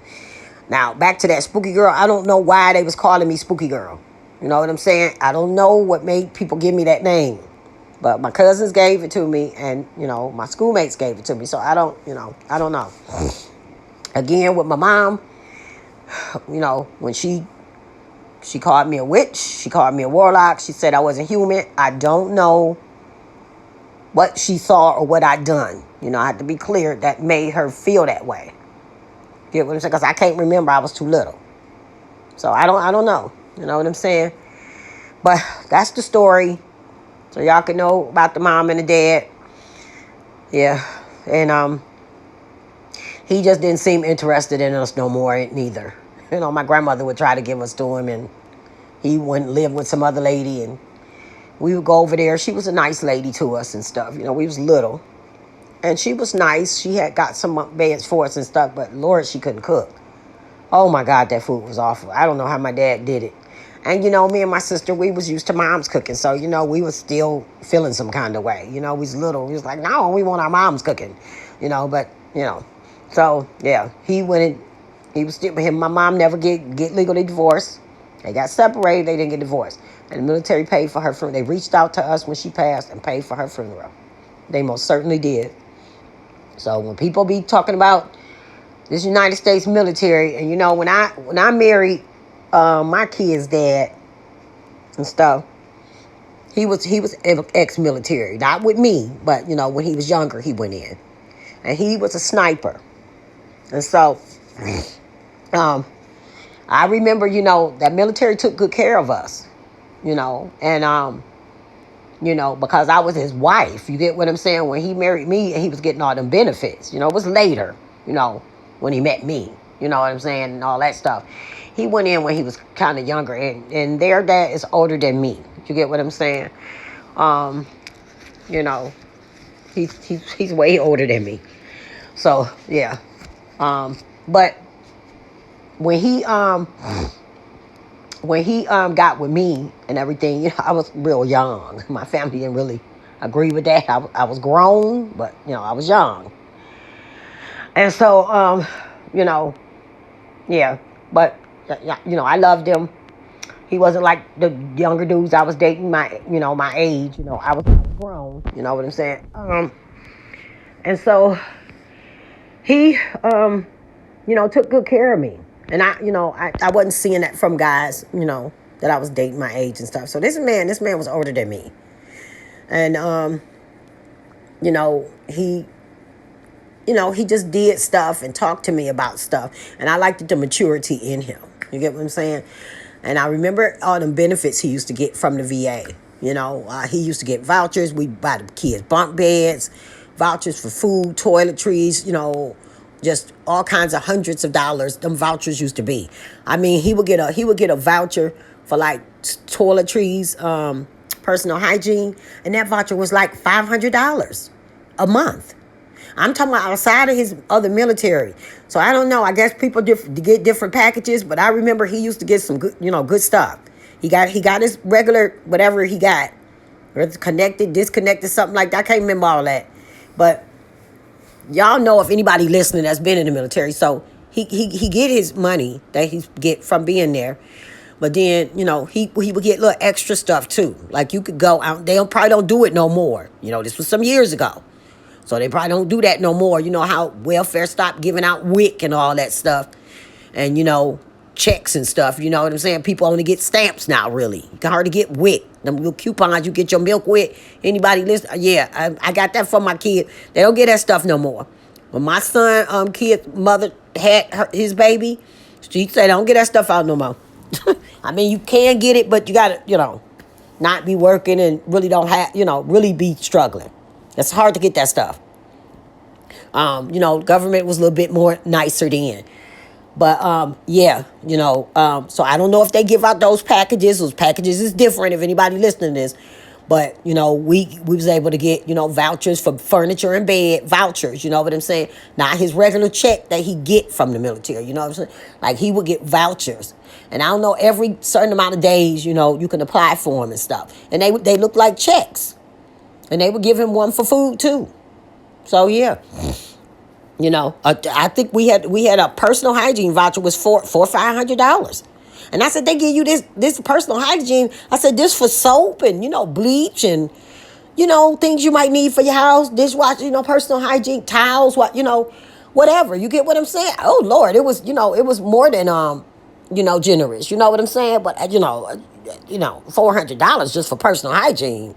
Now, back to that Spooky Girl, I don't know why they was calling me Spooky Girl. You know what I'm saying? I don't know what made people give me that name. But my cousins gave it to me, and, my schoolmates gave it to me. So I don't know. Again, with my mom, when she called me a witch, she called me a warlock, she said I wasn't human. I don't know what she saw or what I done. I have to be clear, that made her feel that way. Get what I'm saying? Because I can't remember, I was too little. So I don't know. You know what I'm saying? But that's the story. So y'all can know about the mom and the dad. Yeah. And he just didn't seem interested in us no more neither. My grandmother would try to give us to him, and he wouldn't live with some other lady, and we would go over there. She was a nice lady to us and stuff. We was little. And she was nice. She had got some beds for us and stuff, but Lord, she couldn't cook. Oh my God, that food was awful. I don't know how my dad did it. And, me and my sister, we was used to mom's cooking. So, we was still feeling some kind of way. We was little. We was like, no, we want our mom's cooking. But. So, yeah, he was still with him. My mom never get legally divorced. They got separated. They didn't get divorced. And the military paid for her funeral. They reached out to us when she passed and paid for her funeral. They most certainly did. So when people be talking about this United States military, and when I married my kid's dad and stuff, he was ex-military. Not with me, but when he was younger, he went in. And he was a sniper. And so I remember, that military took good care of us, and because I was his wife. You get what I'm saying? When he married me, and he was getting all them benefits. It was later, when he met me. You know what I'm saying? And all that stuff. He went in when he was kind of younger, and their dad is older than me. You get what I'm saying? He's way older than me. So yeah. But when he got with me and everything, I was real young. My family didn't really agree with that. I was grown, but I was young. And so yeah, but I loved him. He wasn't like the younger dudes I was dating my age. I was grown. You know what I'm saying? And so he took good care of me. And I wasn't seeing that from guys, that I was dating my age and stuff. So this man was older than me. And, he just did stuff and talked to me about stuff. And I liked the maturity in him. You get what I'm saying? And I remember all the benefits he used to get from the VA. He used to get vouchers. We'd buy the kids bunk beds, vouchers for food, toiletries, just all kinds of hundreds of dollars. Them vouchers used to be. I mean, he would get a voucher for like toiletries, personal hygiene, and that voucher was like $500 a month. I'm talking about outside of his other military. So I don't know. I guess people get different packages, but I remember he used to get some good, good stuff. He got his regular whatever he got, whether connected, disconnected, something like that. I can't remember all that, but y'all know if anybody listening that's been in the military. So he get his money that he get from being there, But then, he would get little extra stuff too. Like you could go out, probably don't do it no more. This was some years ago. So they probably don't do that no more. You know how welfare stopped giving out WIC and all that stuff. And, checks and stuff. You know what I'm saying? People only get stamps now, really. You can hardly get WIC. Them little coupons you get your milk with. Anybody listen? Yeah, I got that for my kid. They don't get that stuff no more. When my son, kid's mother had his baby, she said, don't get that stuff out no more. I mean, you can get it, but you got to, not be working and really don't have, really be struggling. It's hard to get that stuff. Government was a little bit more nicer then. But, so I don't know if they give out those packages. Those packages is different if anybody listening to this. But, we was able to get, vouchers for furniture and bed, vouchers, you know what I'm saying? Not his regular check that he get from the military, you know what I'm saying? Like, he would get vouchers. And I don't know, every certain amount of days, you can apply for them and stuff. And they look like checks. And they would give him one for food, too. So, yeah. I think we had a personal hygiene voucher was for $500. And I said, they give you this personal hygiene. I said, this for soap and, bleach and, things you might need for your house, dishwasher, personal hygiene, towels, whatever. You get what I'm saying? Oh, Lord, it was more than, generous. You know what I'm saying? But, $400 just for personal hygiene,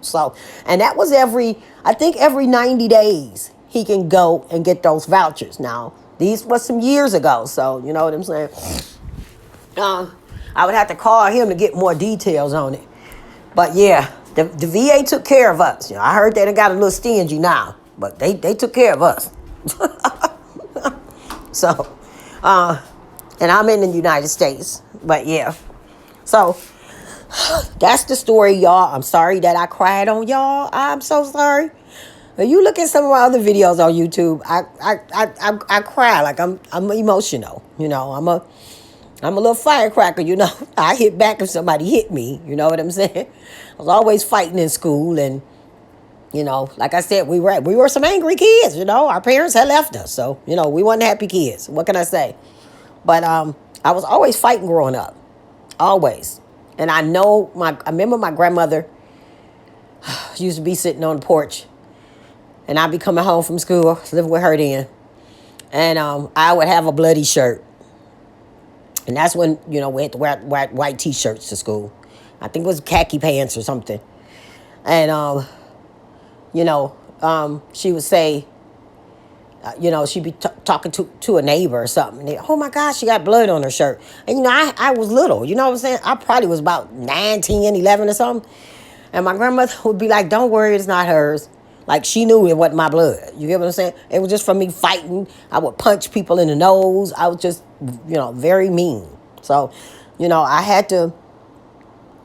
So, and that was every 90 days he can go and get those vouchers. Now, these was some years ago, so, you know what I'm saying? I would have to call him to get more details on it. But yeah, the VA took care of us. I heard they done got a little stingy now, but they took care of us. So, and I'm in the United States, but yeah. So, that's the story, y'all. I'm sorry that I cried on y'all. I'm so sorry. When you look at some of my other videos on YouTube, I cry like I'm emotional. I'm a little firecracker, I hit back if somebody hit me, you know what I'm saying? I was always fighting in school and, like I said, we were some angry kids, Our parents had left us, so, we weren't happy kids. What can I say? But I was always fighting growing up. Always. And I remember my grandmother used to be sitting on the porch. And I'd be coming home from school, living with her then. And I would have a bloody shirt. And that's when, we had to wear white T-shirts to school. I think it was khaki pants or something. And, she would say, she'd be talking to a neighbor or something. And oh, my gosh, she got blood on her shirt. And, I was little. You know what I'm saying? I probably was about 9, 10, 11 or something. And my grandmother would be like, don't worry, it's not hers. Like, she knew it wasn't my blood. You get what I'm saying? It was just from me fighting. I would punch people in the nose. I was just, very mean. So, I had to,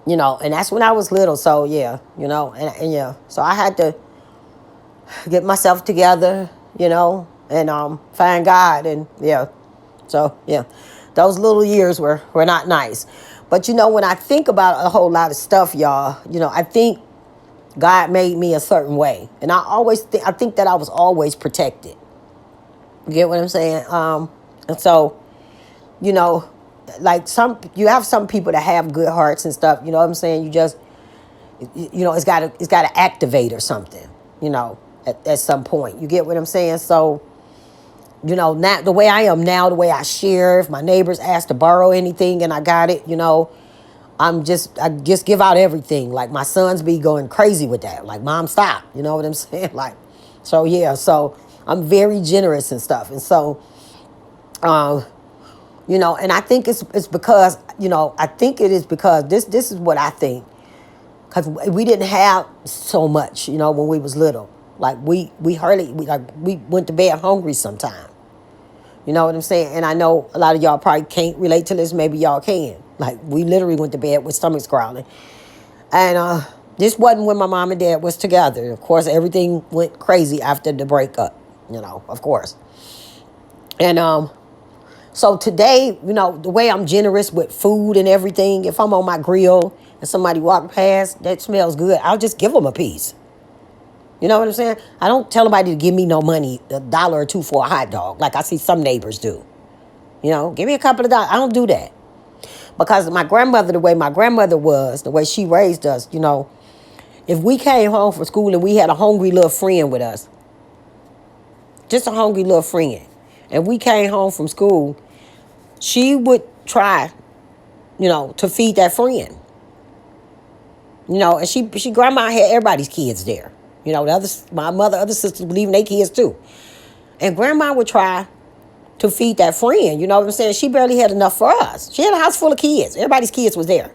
and that's when I was little. So, yeah, and yeah. So I had to get myself together, and find God. And, yeah. So, yeah. Those little years were not nice. But, when I think about a whole lot of stuff, y'all, I think God made me a certain way. And I think that I was always protected. You get what I'm saying? And so, like you have some people that have good hearts and stuff, you know what I'm saying? You just, it's got to activate or something, at some point. You get what I'm saying? So, now the way I am now, the way I share, if my neighbors ask to borrow anything and I got it, I just give out everything. Like, my sons be going crazy with that. Like, Mom, stop. You know what I'm saying? Like, so, yeah. So, I'm very generous and stuff. And so, and I think it's because, I think it is because this is what I think. Because we didn't have so much, when we was little. Like, we went to bed hungry sometime. You know what I'm saying? And I know a lot of y'all probably can't relate to this. Maybe y'all can. Like, we literally went to bed with stomachs growling. And this wasn't when my mom and dad was together. Of course, everything went crazy after the breakup, of course. And so today, the way I'm generous with food and everything, if I'm on my grill and somebody walk past, that smells good, I'll just give them a piece. You know what I'm saying? I don't tell nobody to give me no money, $1 or $2 for a hot dog, like I see some neighbors do. Give me a couple of dollars. I don't do that. Because my grandmother, the way my grandmother was, the way she raised us, you know, if we came home from school and we had a hungry little friend with us, just a hungry little friend, and we came home from school, she would try, you know, to feed that friend. You know, and she grandma had everybody's kids there. You know, my mother, other sisters were leaving their kids too. And grandma would try to feed that friend. You know what I'm saying? She barely had enough for us. She had a house full of kids. Everybody's kids was there.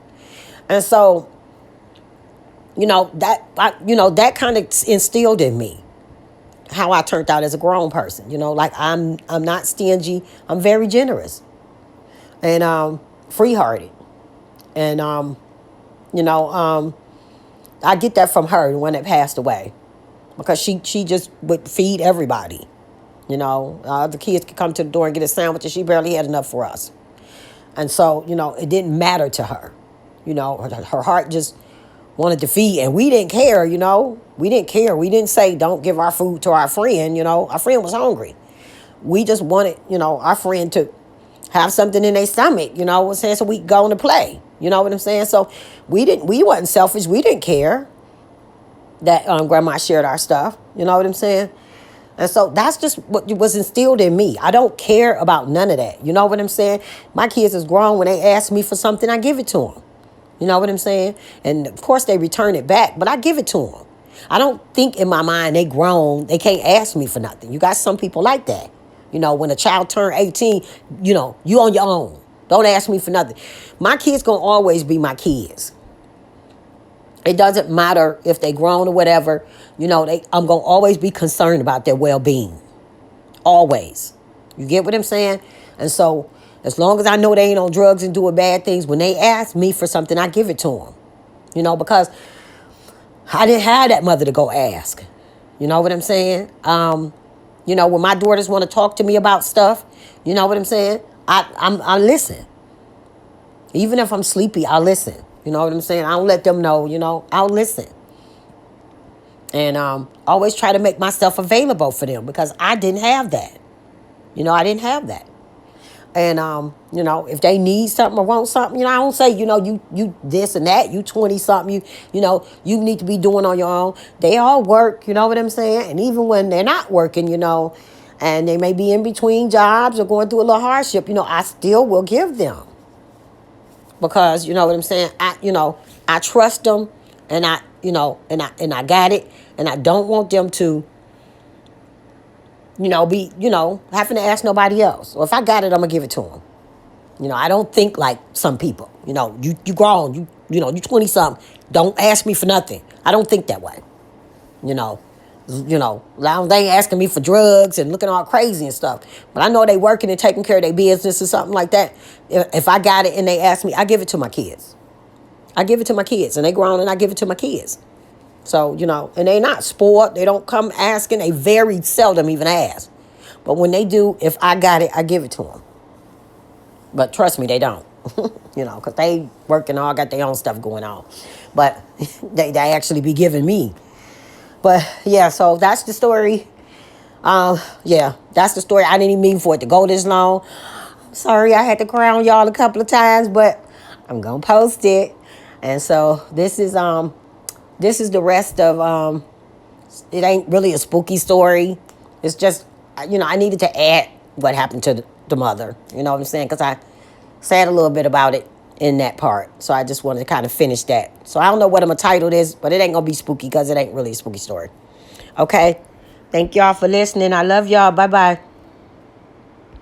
And so, you know, that kind of instilled in me how I turned out as a grown person. You know, like I'm not stingy. I'm very generous and free-hearted. And I get that from her when it passed away, because she just would feed everybody. You know, the kids could come to the door and get a sandwich, and she barely had enough for us. And so, you know, it didn't matter to her. You know, her heart just wanted to feed, and we didn't care, you know. We didn't care. We didn't say, don't give our food to our friend, you know. Our friend was hungry. We just wanted, you know, our friend to have something in their stomach, you know what I'm saying, so we could go on to play. You know what I'm saying? So we wasn't selfish. We didn't care that grandma shared our stuff. You know what I'm saying? And so that's just what was instilled in me. I don't care about none of that. You know what I'm saying? My kids is grown. When they ask me for something, I give it to them. You know what I'm saying? And of course they return it back, but I give it to them. I don't think in my mind they grown, they can't ask me for nothing. You got some people like that. You know, when a child turn 18, you know, you on your own. Don't ask me for nothing. My kids gonna always be my kids. It doesn't matter if they grown or whatever. You know, I'm gonna always be concerned about their well-being. Always. You get what I'm saying? And so, as long as I know they ain't on drugs and doing bad things, when they ask me for something, I give it to them. You know, because I didn't have that mother to go ask. You know what I'm saying? You know, when my daughters want to talk to me about stuff, you know what I'm saying? I listen. Even if I'm sleepy, I'll listen. You know what I'm saying? I don't let them know, you know, I'll listen. And always try to make myself available for them, because I didn't have that. You know, I didn't have that. And, you know, if they need something or want something, you know, I don't say, you know, you this and that, you 20-something, you know, you need to be doing on your own. They all work, you know what I'm saying? And even when they're not working, you know, and they may be in between jobs or going through a little hardship, you know, I still will give them. Because, you know what I'm saying? I trust them, and I got it, and I don't want them to, you know, be, you know, having to ask nobody else. Or if I got it, I'm going to give it to them. You know, I don't think like some people. You know, you grown, you know, you 20-something. Don't ask me for nothing. I don't think that way. You know, they ain't asking me for drugs and looking all crazy and stuff. But I know they working and taking care of their business or something like that. If I got it and they ask me, I give it to my kids. I give it to my kids, and they grown, and I give it to my kids. So, you know, and they not spoiled. They don't come asking. They very seldom even ask. But when they do, if I got it, I give it to them. But trust me, they don't. You know, because they working all, got their own stuff going on. But they actually be giving me. But, yeah, so that's the story. Yeah, that's the story. I didn't even mean for it to go this long. Sorry, I had to crown y'all a couple of times, but I'm going to post it. And so this is the rest of, it ain't really a spooky story. It's just, you know, I needed to add what happened to the mother. You know what I'm saying? Because I said a little bit about it in that part. So I just wanted to kind of finish that. So I don't know what I'm going to title this, but it ain't going to be spooky because it ain't really a spooky story. Okay? Thank y'all for listening. I love y'all. Bye-bye.